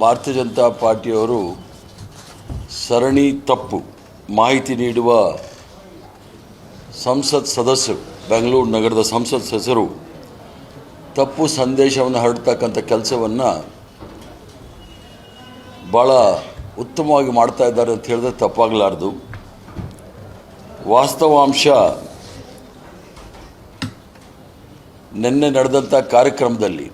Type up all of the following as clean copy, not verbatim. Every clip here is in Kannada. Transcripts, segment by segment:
ಭಾರತೀಯ ಜನತಾ ಪಾರ್ಟಿಯವರು ಸರಣಿ ತಪ್ಪು ಮಾಹಿತಿ ನೀಡುವ ಸಂಸತ್ ಸದಸ್ಯರು, ಬೆಂಗಳೂರು ನಗರದ ಸಂಸತ್ ಸದಸ್ಯರು ತಪ್ಪು ಸಂದೇಶವನ್ನು ಹರಡ್ತಕ್ಕಂಥ ಕೆಲಸವನ್ನು ಭಾಳ ಉತ್ತಮವಾಗಿ ಮಾಡ್ತಾ ಇದ್ದಾರೆ ಅಂತ ಹೇಳಿದ್ರೆ ತಪ್ಪಾಗಲಾರ್ದು. ವಾಸ್ತವಾಂಶ ನಿನ್ನೆ ನಡೆದಂಥ ಕಾರ್ಯಕ್ರಮದಲ್ಲಿ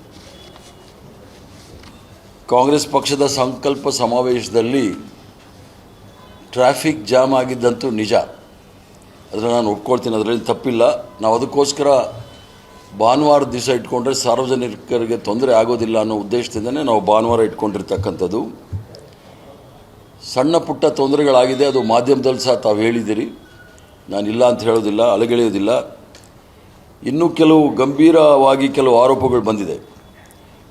ಕಾಂಗ್ರೆಸ್ ಪಕ್ಷದ ಸಂಕಲ್ಪ ಸಮಾವೇಶದಲ್ಲಿ ಟ್ರಾಫಿಕ್ ಜಾಮ್ ಆಗಿದ್ದಂತೂ ನಿಜ, ಅದನ್ನು ನಾನು ಒಪ್ಕೊಳ್ತೀನಿ, ಅದರಲ್ಲಿ ತಪ್ಪಿಲ್ಲ. ನಾವು ಅದಕ್ಕೋಸ್ಕರ ಭಾನುವಾರ ದಿವಸ ಇಟ್ಕೊಂಡ್ರೆ ಸಾರ್ವಜನಿಕರಿಗೆ ತೊಂದರೆ ಆಗೋದಿಲ್ಲ ಅನ್ನೋ ಉದ್ದೇಶದಿಂದನೇ ನಾವು ಭಾನುವಾರ ಇಟ್ಕೊಂಡಿರ್ತಕ್ಕಂಥದ್ದು. ಸಣ್ಣ ಪುಟ್ಟ ತೊಂದರೆಗಳಾಗಿದೆ, ಅದು ಮಾಧ್ಯಮದಲ್ಲಿ ಸಹ ತಾವು ಹೇಳಿದ್ದೀರಿ, ನಾನಿಲ್ಲ ಅಂತ ಹೇಳೋದಿಲ್ಲ, ಅಲಗೆಳೆಯೋದಿಲ್ಲ. ಇನ್ನೂ ಕೆಲವು ಗಂಭೀರವಾಗಿ ಕೆಲವು ಆರೋಪಗಳು ಬಂದಿದೆ.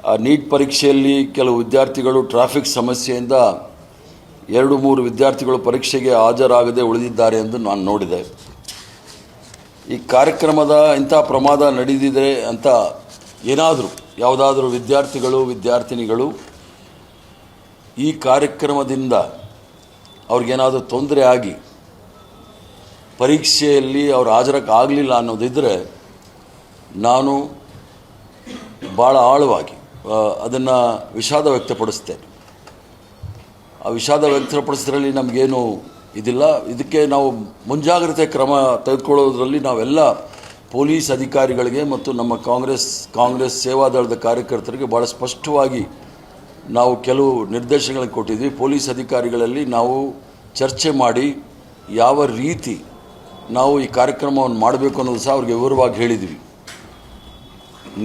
ಆ ನೀಟ್ ಪರೀಕ್ಷೆಯಲ್ಲಿ ಕೆಲವು ವಿದ್ಯಾರ್ಥಿಗಳು ಟ್ರಾಫಿಕ್ ಸಮಸ್ಯೆಯಿಂದ 2-3 ವಿದ್ಯಾರ್ಥಿಗಳು ಪರೀಕ್ಷೆಗೆ ಹಾಜರಾಗದೆ ಉಳಿದಿದ್ದಾರೆ ಎಂದು ನಾನು ನೋಡಿದೆ. ಈ ಕಾರ್ಯಕ್ರಮದ ಇಂಥ ಪ್ರಮಾದ ನಡೆದಿದೆ ಅಂತ ಯಾವುದಾದ್ರೂ ವಿದ್ಯಾರ್ಥಿಗಳು ವಿದ್ಯಾರ್ಥಿನಿಗಳು ಈ ಕಾರ್ಯಕ್ರಮದಿಂದ ಅವ್ರಿಗೇನಾದರೂ ತೊಂದರೆ ಆಗಿ ಪರೀಕ್ಷೆಯಲ್ಲಿ ಅವ್ರು ಹಾಜರಾಗಲಿಲ್ಲ ಅನ್ನೋದಿದ್ದರೆ ನಾನು ಭಾಳ ಆಳವಾಗಿ ಅದನ್ನು ವಿಷಾದ ವ್ಯಕ್ತಪಡಿಸ್ತೇನೆ. ಆ ವಿಷಾದ ವ್ಯಕ್ತಪಡಿಸೋದ್ರಲ್ಲಿ ನಮಗೇನು ಇದಿಲ್ಲ. ಇದಕ್ಕೆ ನಾವು ಮುಂಜಾಗ್ರತೆ ಕ್ರಮ ತೆಗೆದುಕೊಳ್ಳೋದ್ರಲ್ಲಿ ನಾವೆಲ್ಲ ಪೊಲೀಸ್ ಅಧಿಕಾರಿಗಳಿಗೆ ಮತ್ತು ನಮ್ಮ ಕಾಂಗ್ರೆಸ್ ಸೇವಾದಳದ ಕಾರ್ಯಕರ್ತರಿಗೆ ಭಾಳ ಸ್ಪಷ್ಟವಾಗಿ ನಾವು ಕೆಲವು ನಿರ್ದೇಶನಗಳನ್ನು ಕೊಟ್ಟಿದ್ವಿ. ಪೊಲೀಸ್ ಅಧಿಕಾರಿಗಳಲ್ಲಿ ನಾವು ಚರ್ಚೆ ಮಾಡಿ ಯಾವ ರೀತಿ ನಾವು ಈ ಕಾರ್ಯಕ್ರಮವನ್ನು ಮಾಡಬೇಕು ಅನ್ನೋದು ಸಹ ಅವ್ರಿಗೆ ವಿವರವಾಗಿ ಹೇಳಿದ್ವಿ.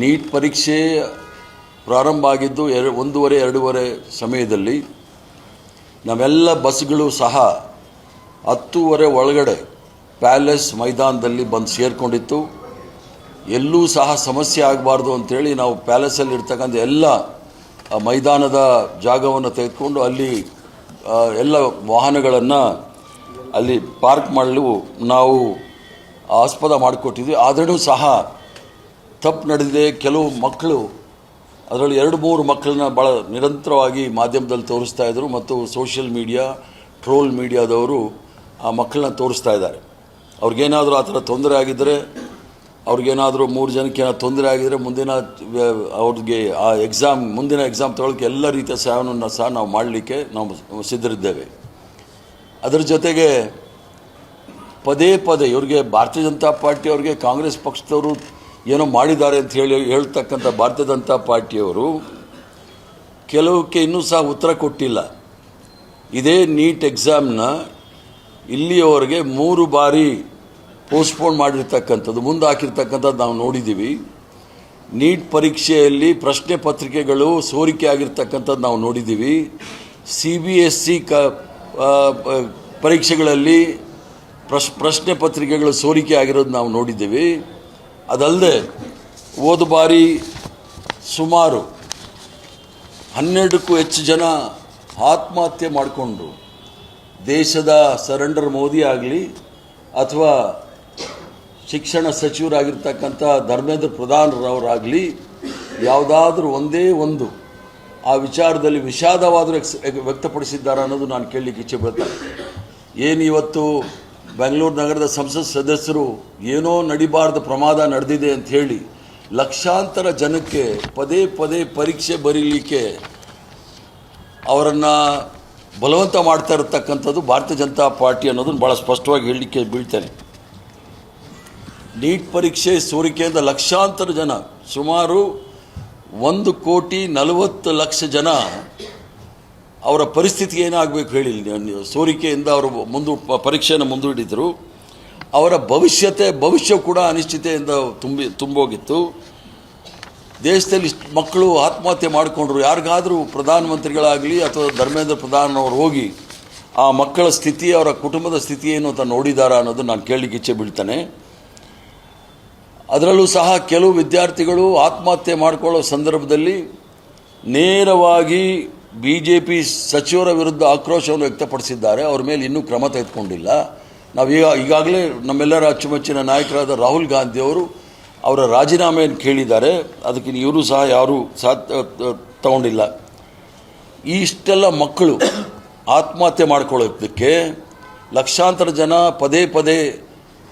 ನೀಟ್ ಪರೀಕ್ಷೆ ಪ್ರಾರಂಭ ಆಗಿದ್ದು 1:30-2:30 ಸಮಯದಲ್ಲಿ ನಾವೆಲ್ಲ ಬಸ್ಗಳು ಸಹ 10:30 ಒಳಗಡೆ ಪ್ಯಾಲೇಸ್ ಮೈದಾನದಲ್ಲಿ ಬಂದು ಸೇರಿಕೊಂಡಿತ್ತು. ಎಲ್ಲೂ ಸಹ ಸಮಸ್ಯೆ ಆಗಬಾರ್ದು ಅಂಥೇಳಿ ನಾವು ಪ್ಯಾಲೇಸಲ್ಲಿ ಇರ್ತಕ್ಕಂಥ ಎಲ್ಲ ಮೈದಾನದ ಜಾಗವನ್ನು ತೆಗೆದುಕೊಂಡು ಅಲ್ಲಿ ಎಲ್ಲ ವಾಹನಗಳನ್ನು ಅಲ್ಲಿ ಪಾರ್ಕ್ ಮಾಡಲು ನಾವು ಆಸ್ಪದ ಮಾಡಿಕೊಟ್ಟಿದ್ವಿ. ಆದರೂ ಸಹ ತಪ್ಪು ನಡೆದಿದೆ. ಕೆಲವು ಮಕ್ಕಳು, ಅದರಲ್ಲಿ 2-3 ಮಕ್ಕಳನ್ನ ಭಾಳ ನಿರಂತರವಾಗಿ ಮಾಧ್ಯಮದಲ್ಲಿ ತೋರಿಸ್ತಾ ಇದ್ದರು ಮತ್ತು ಸೋಷಿಯಲ್ ಮೀಡಿಯಾ, ಟ್ರೋಲ್ ಮೀಡಿಯಾದವರು ಆ ಮಕ್ಕಳನ್ನ ತೋರಿಸ್ತಾ ಇದ್ದಾರೆ. ಅವ್ರಿಗೇನಾದರೂ ಆ ಥರ ತೊಂದರೆ ಆಗಿದ್ದರೆ, ಅವ್ರಿಗೇನಾದರೂ 3 ಜನಕ್ಕೆ ಏನಾದರೂ ತೊಂದರೆ ಆಗಿದ್ದರೆ ಅವ್ರಿಗೆ ಆ ಮುಂದಿನ ಎಕ್ಸಾಮ್ ತೊಗೊಳ್ಳೋಕ್ಕೆ ಎಲ್ಲ ರೀತಿಯ ಸಹಾಯವನ್ನು ಸಹ ನಾವು ಮಾಡಲಿಕ್ಕೆ ನಾವು ಸಿದ್ಧರಿದ್ದೇವೆ. ಅದರ ಜೊತೆಗೆ ಪದೇ ಇವ್ರಿಗೆ ಭಾರತೀಯ ಜನತಾ ಪಾರ್ಟಿ ಅವ್ರಿಗೆ ಕಾಂಗ್ರೆಸ್ ಪಕ್ಷದವರು ಏನೋ ಮಾಡಿದ್ದಾರೆ ಅಂತ ಹೇಳ್ತಕ್ಕಂಥ ಭಾರತೀಯ ಜನತಾ ಪಾರ್ಟಿಯವರು ಕೆಲವಕ್ಕೆ ಇನ್ನೂ ಸಹ ಉತ್ತರ ಕೊಟ್ಟಿಲ್ಲ. ಇದೇ ನೀಟ್ ಎಕ್ಸಾಮ್ನ ಇಲ್ಲಿಯವರೆಗೆ 3 ಬಾರಿ ಪೋಸ್ಟ್ಪೋನ್ ಮಾಡಿರ್ತಕ್ಕಂಥದ್ದು, ಮುಂದೆ ಹಾಕಿರ್ತಕ್ಕಂಥದ್ದು ನಾವು ನೋಡಿದ್ದೀವಿ. ನೀಟ್ ಪರೀಕ್ಷೆಯಲ್ಲಿ ಪ್ರಶ್ನೆ ಪತ್ರಿಕೆಗಳು ಸೋರಿಕೆ ಆಗಿರ್ತಕ್ಕಂಥದ್ದು ನಾವು ನೋಡಿದ್ದೀವಿ. CBSE ಪರೀಕ್ಷೆಗಳಲ್ಲಿ ಪ್ರಶ್ನೆ ಪತ್ರಿಕೆಗಳು ಸೋರಿಕೆ ಆಗಿರೋದು ನಾವು ನೋಡಿದ್ದೀವಿ. ಅದಲ್ಲದೆ ಹೋದ ಬಾರಿ ಸುಮಾರು 12ಕ್ಕೂ ಹೆಚ್ಚು ಜನ ಆತ್ಮಹತ್ಯೆ ಮಾಡಿಕೊಂಡ್ರು. ದೇಶದ ಸರೆಂಡರ್ ಮೋದಿ ಆಗಲಿ ಅಥವಾ ಶಿಕ್ಷಣ ಸಚಿವರಾಗಿರ್ತಕ್ಕಂಥ ಧರ್ಮೇಂದ್ರ ಪ್ರಧಾನರವರಾಗಲಿ ಯಾವುದಾದ್ರೂ ಒಂದೇ ಒಂದು ಆ ವಿಚಾರದಲ್ಲಿ ವಿಷಾದವಾದರೂ ವ್ಯಕ್ತಪಡಿಸಿದ್ದಾರೆ ಅನ್ನೋದು ನಾನು ಕೇಳಲಿಕ್ಕೆ ಇಚ್ಛೆ ಪಡ್ತೇನೆ. ಏನು ಇವತ್ತು ಬೆಂಗಳೂರು ನಗರದ ಸಂಸತ್ ಸದಸ್ಯರು ಏನೋ ನಡಿಬಾರ್ದ ಪ್ರಮಾದ ನಡೆದಿದೆ ಅಂತ ಹೇಳಿ ಲಕ್ಷಾಂತರ ಜನಕ್ಕೆ ಪದೇ ಪರೀಕ್ಷೆ ಬರೀಲಿಕ್ಕೆ ಅವರನ್ನು ಬಲವಂತ ಮಾಡ್ತಾ ಇರತಕ್ಕಂಥದ್ದು ಭಾರತೀಯ ಜನತಾ ಪಾರ್ಟಿ ಅನ್ನೋದನ್ನು ಭಾಳ ಸ್ಪಷ್ಟವಾಗಿ ಹೇಳಲಿಕ್ಕೆ ಬೀಳ್ತೇನೆ. ನೀಟ್ ಪರೀಕ್ಷೆ ಸೋರಿಕೆಯಿಂದ ಲಕ್ಷಾಂತರ ಜನ, ಸುಮಾರು 1,40,00,000 ಜನ ಅವರ ಪರಿಸ್ಥಿತಿ ಏನಾಗಬೇಕು ಹೇಳಿ, ಸೋರಿಕೆಯಿಂದ ಅವರು ಪರೀಕ್ಷೆಯನ್ನು ಮುಂದೂಡಿದರು. ಅವರ ಭವಿಷ್ಯ ಕೂಡ ಅನಿಶ್ಚಿತೆಯಿಂದ ತುಂಬೋಗಿತ್ತು. ದೇಶದಲ್ಲಿ ಮಕ್ಕಳು ಆತ್ಮಹತ್ಯೆ ಮಾಡಿಕೊಂಡ್ರು. ಯಾರಿಗಾದರೂ ಪ್ರಧಾನಮಂತ್ರಿಗಳಾಗಲಿ ಅಥವಾ ಧರ್ಮೇಂದ್ರ ಪ್ರಧಾನ್ ಅವರು ಹೋಗಿ ಆ ಮಕ್ಕಳ ಸ್ಥಿತಿ, ಅವರ ಕುಟುಂಬದ ಸ್ಥಿತಿ ಏನು ಅಂತ ನೋಡಿದಾರಾ ಅನ್ನೋದು ನಾನು ಕೇಳಲಿಕ್ಕೆ ಇಚ್ಛೆ ಬೀಳ್ತೇನೆ. ಅದರಲ್ಲೂ ಸಹ ಕೆಲವು ವಿದ್ಯಾರ್ಥಿಗಳು ಆತ್ಮಹತ್ಯೆ ಮಾಡಿಕೊಳ್ಳೋ ಸಂದರ್ಭದಲ್ಲಿ ನೇರವಾಗಿ BJP ಸಚಿವರ ವಿರುದ್ಧ ಆಕ್ರೋಶವನ್ನು ವ್ಯಕ್ತಪಡಿಸಿದ್ದಾರೆ. ಅವ್ರ ಮೇಲೆ ಇನ್ನೂ ಕ್ರಮ ತೆಗೆದುಕೊಂಡಿಲ್ಲ. ನಾವು ಈಗಾಗಲೇ ನಮ್ಮೆಲ್ಲರ ಅಚ್ಚುಮೆಚ್ಚಿನ ನಾಯಕರಾದ ರಾಹುಲ್ ಗಾಂಧಿಯವರು ಅವರ ರಾಜೀನಾಮೆಯನ್ನು ಕೇಳಿದ್ದಾರೆ. ಅದಕ್ಕೆ ಇವರು ಸಹ ಯಾರೂ ತಗೊಂಡಿಲ್ಲ. ಇಷ್ಟೆಲ್ಲ ಮಕ್ಕಳು ಆತ್ಮಹತ್ಯೆ ಮಾಡ್ಕೊಳ್ಳೋದಕ್ಕೆ ಲಕ್ಷಾಂತರ ಜನ ಪದೇ ಪದೇ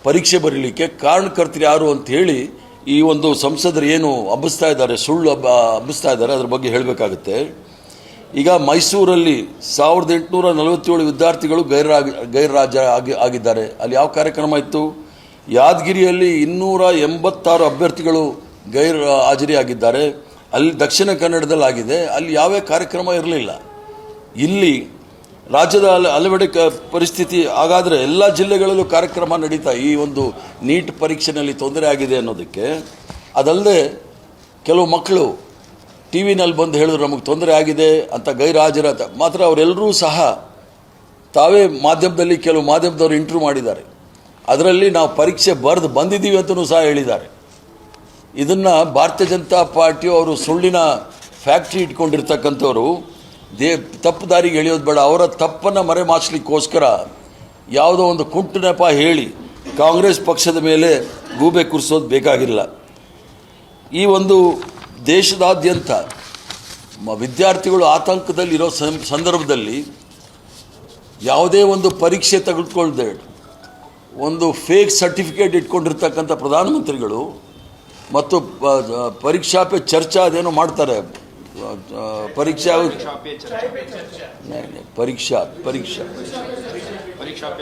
ಪರೀಕ್ಷೆ ಬರೀಲಿಕ್ಕೆ ಕಾರಣಕರ್ತರು ಯಾರು ಅಂತ ಹೇಳಿ ಈ ಒಂದು ಸಂಸದರು ಏನು ಹಬ್ಬಿಸ್ತಾ ಇದ್ದಾರೆ, ಸುಳ್ಳು ಹಬ್ಬಿಸ್ತಾ ಇದ್ದಾರೆ, ಅದ್ರ ಬಗ್ಗೆ ಹೇಳಬೇಕಾಗುತ್ತೆ. ಈಗ ಮೈಸೂರಲ್ಲಿ 1847 ವಿದ್ಯಾರ್ಥಿಗಳು ಆಗಿದ್ದಾರೆ. ಅಲ್ಲಿ ಯಾವ ಕಾರ್ಯಕ್ರಮ ಇತ್ತು? ಯಾದಗಿರಿಯಲ್ಲಿ 286 ಅಭ್ಯರ್ಥಿಗಳು ಹಾಜರಿಯಾಗಿದ್ದಾರೆ. ಅಲ್ಲಿ ದಕ್ಷಿಣ ಕನ್ನಡದಲ್ಲಿ ಆಗಿದೆ. ಅಲ್ಲಿ ಯಾವ ಕಾರ್ಯಕ್ರಮ ಇರಲಿಲ್ಲ. ಇಲ್ಲಿ ರಾಜ್ಯದ ಹಲವೆಡೆ ಪರಿಸ್ಥಿತಿ. ಹಾಗಾದರೆ ಎಲ್ಲ ಜಿಲ್ಲೆಗಳಲ್ಲೂ ಕಾರ್ಯಕ್ರಮ ನಡೀತಾ ಈ ಒಂದು ನೀಟ್ ಪರೀಕ್ಷೆಯಲ್ಲಿ ತೊಂದರೆ ಆಗಿದೆ ಅನ್ನೋದಕ್ಕೆ. ಅದಲ್ಲದೆ ಕೆಲವು ಮಕ್ಕಳು ಟಿ ವಿನಲ್ಲಿ ಬಂದು ಹೇಳಿದ್ರು ನಮಗೆ ತೊಂದರೆ ಆಗಿದೆ ಅಂತ ಗೈರಾಜರಾದ ಮಾತ್ರ ಅವರೆಲ್ಲರೂ ಸಹ ತಾವೇ ಮಾಧ್ಯಮದಲ್ಲಿ ಕೆಲವು ಮಾಧ್ಯಮದವರು ಇಂಟರ್ವ್ಯೂ ಮಾಡಿದ್ದಾರೆ. ಅದರಲ್ಲಿ ನಾವು ಪರೀಕ್ಷೆ ಬರೆದು ಬಂದಿದ್ದೀವಿ ಅಂತಲೂ ಸಹ ಹೇಳಿದ್ದಾರೆ. ಇದನ್ನು ಭಾರತೀಯ ಜನತಾ ಪಾರ್ಟಿಯು ಅವರು ಸುಳ್ಳಿನ ಫ್ಯಾಕ್ಟ್ರಿ ಇಟ್ಕೊಂಡಿರ್ತಕ್ಕಂಥವ್ರು ತಪ್ಪು ದಾರಿಗೆ ಎಳೆಯೋದು ಬೇಡ. ಅವರ ತಪ್ಪನ್ನು ಮರೆಮಾಚಲಿಕ್ಕೋಸ್ಕರ ಯಾವುದೋ ಒಂದು ಕುಂಟು ನೆಪ ಹೇಳಿ ಕಾಂಗ್ರೆಸ್ ಪಕ್ಷದ ಮೇಲೆ ಗೂಬೆ ಕುರಿಸೋದು ಬೇಕಾಗಿಲ್ಲ. ಈ ಒಂದು ದೇಶದಾದ್ಯಂತ ವಿದ್ಯಾರ್ಥಿಗಳು ಆತಂಕದಲ್ಲಿರೋ ಸಂದರ್ಭದಲ್ಲಿ ಯಾವುದೇ ಒಂದು ಪರೀಕ್ಷೆ ತೆಗೆದುಕೊಳ್ಳದೆ ಒಂದು ಫೇಕ್ ಸರ್ಟಿಫಿಕೇಟ್ ಇಟ್ಕೊಂಡಿರ್ತಕ್ಕಂಥ ಪ್ರಧಾನಮಂತ್ರಿಗಳು ಮತ್ತು ಪರೀಕ್ಷಾ ಪೇ ಚರ್ಚಾ ಅದೇನೋ ಮಾಡ್ತಾರೆ,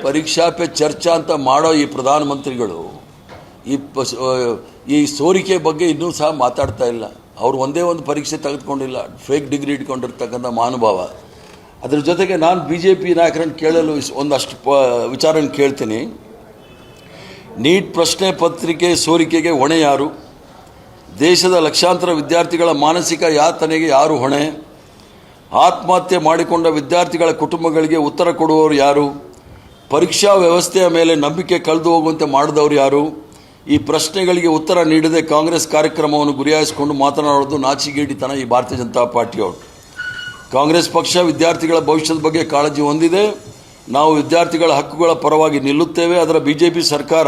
ಪರೀಕ್ಷಾ ಪೇ ಚರ್ಚಾ ಅಂತ ಮಾಡೋ ಈ ಪ್ರಧಾನಮಂತ್ರಿಗಳು ಈ ಸೋರಿಕೆ ಬಗ್ಗೆ ಇನ್ನೂ ಸಹ ಮಾತಾಡ್ತಾ ಇಲ್ಲ. ಅವರು ಒಂದೇ ಒಂದು ಪರೀಕ್ಷೆ ತೆಗೆದುಕೊಂಡಿಲ್ಲ, ಫೇಕ್ ಡಿಗ್ರಿ ಇಟ್ಕೊಂಡಿರ್ತಕ್ಕಂಥ ಮಹಾನುಭಾವ. ಅದ್ರ ಜೊತೆಗೆ ನಾನು BJP ನಾಯಕರನ್ನು ಕೇಳಲು ಒಂದಷ್ಟು ವಿಚಾರನ ಕೇಳ್ತೀನಿ. ನೀಟ್ ಪ್ರಶ್ನೆ ಪತ್ರಿಕೆ ಸೋರಿಕೆಗೆ ಹೊಣೆ ಯಾರು? ದೇಶದ ಲಕ್ಷಾಂತರ ವಿದ್ಯಾರ್ಥಿಗಳ ಮಾನಸಿಕ ಯಾತನೆಗೆ ಯಾರು ಹೊಣೆ? ಆತ್ಮಹತ್ಯೆ ಮಾಡಿಕೊಂಡ ವಿದ್ಯಾರ್ಥಿಗಳ ಕುಟುಂಬಗಳಿಗೆ ಉತ್ತರ ಕೊಡುವವರು ಯಾರು? ಪರೀಕ್ಷಾ ವ್ಯವಸ್ಥೆಯ ಮೇಲೆ ನಂಬಿಕೆ ಕಳೆದು ಹೋಗುವಂತೆ ಮಾಡಿದವರು ಯಾರು? ಈ ಪ್ರಶ್ನೆಗಳಿಗೆ ಉತ್ತರ ನೀಡದೆ ಕಾಂಗ್ರೆಸ್ ಕಾರ್ಯಕ್ರಮವನ್ನು ಗುರಿಯಾಗಿಸಿಕೊಂಡು ಮಾತನಾಡೋದು ನಾಚಿಗೇಡಿತನ ಈ ಭಾರತೀಯ ಜನತಾ ಪಾರ್ಟಿಯವರು. ಕಾಂಗ್ರೆಸ್ ಪಕ್ಷ ವಿದ್ಯಾರ್ಥಿಗಳ ಭವಿಷ್ಯದ ಬಗ್ಗೆ ಕಾಳಜಿ ಹೊಂದಿದೆ. ನಾವು ವಿದ್ಯಾರ್ಥಿಗಳ ಹಕ್ಕುಗಳ ಪರವಾಗಿ ನಿಲ್ಲುತ್ತೇವೆ. ಅದರ BJP ಸರ್ಕಾರ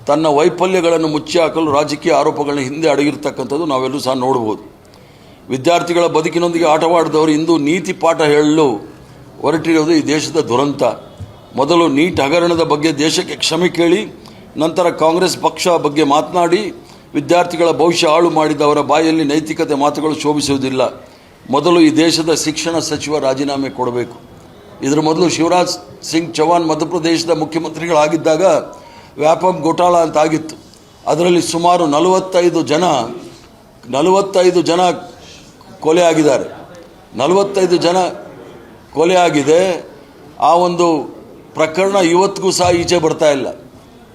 ತನ್ನ ವೈಫಲ್ಯಗಳನ್ನು ಮುಚ್ಚಿ ಹಾಕಲು ರಾಜಕೀಯ ಆರೋಪಗಳನ್ನ ಹಿಂದೆ ಅಡಗಿರ್ತಕ್ಕಂಥದ್ದು ನಾವೆಲ್ಲೂ ಸಹ ನೋಡ್ಬೋದು. ವಿದ್ಯಾರ್ಥಿಗಳ ಬದುಕಿನೊಂದಿಗೆ ಆಟವಾಡಿದವರು ಇಂದು ನೀತಿ ಪಾಠ ಹೇಳಲು ಹೊರಟಿರುವುದು ಈ ದೇಶದ ದುರಂತ. ಮೊದಲು ನೀಟ್ ಹಗರಣದ ಬಗ್ಗೆ ದೇಶಕ್ಕೆ ಕ್ಷಮೆ ಕೇಳಿ, ನಂತರ ಕಾಂಗ್ರೆಸ್ ಪಕ್ಷ ಬಗ್ಗೆ ಮಾತನಾಡಿ ವಿದ್ಯಾರ್ಥಿಗಳ ಭವಿಷ್ಯ ಹಾಳು ಮಾಡಿದವರ ಬಾಯಲ್ಲಿ ನೈತಿಕತೆ ಮಾತುಗಳು ಶೋಭಿಸುವುದಿಲ್ಲ. ಮೊದಲು ಈ ದೇಶದ ಶಿಕ್ಷಣ ಸಚಿವ ರಾಜೀನಾಮೆ ಕೊಡಬೇಕು. ಇದರ ಮೊದಲು ಶಿವರಾಜ್ ಸಿಂಗ್ ಚೌಹಾಣ್ ಮಧ್ಯಪ್ರದೇಶದ ಮುಖ್ಯಮಂತ್ರಿಗಳಾಗಿದ್ದಾಗ ವ್ಯಾಪಮ್ ಘೋಟಾಳ ಅಂತ ಆಗಿತ್ತು. ಅದರಲ್ಲಿ ಸುಮಾರು 45 ಜನ ಕೊಲೆ ಆಗಿದ್ದಾರೆ. 45 ಜನ ಕೊಲೆ ಆಗಿದೆ. ಆ ಒಂದು ಪ್ರಕರಣ ಇವತ್ತಿಗೂ ಸಹ ಈಚೆ ಬರ್ತಾ ಇಲ್ಲ.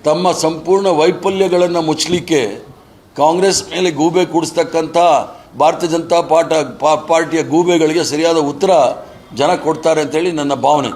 ತಮ್ಮ ಸಂಪೂರ್ಣ ವೈಫಲ್ಯಗಳನ್ನು ಮುಚ್ಚಲಿಕ್ಕೆ ಕಾಂಗ್ರೆಸ್ ಮೇಲೆ ಗೂಬೆ ಕೂಡಿಸ್ತಕ್ಕಂಥ ಭಾರತೀಯ ಜನತಾ ಪಾರ್ಟಿಯ ಗೂಬೆಗಳಿಗೆ ಸರಿಯಾದ ಉತ್ತರ ಜನ ಕೊಡ್ತಾರೆ ಅಂತೇಳಿ ನನ್ನ ಭಾವನೆ.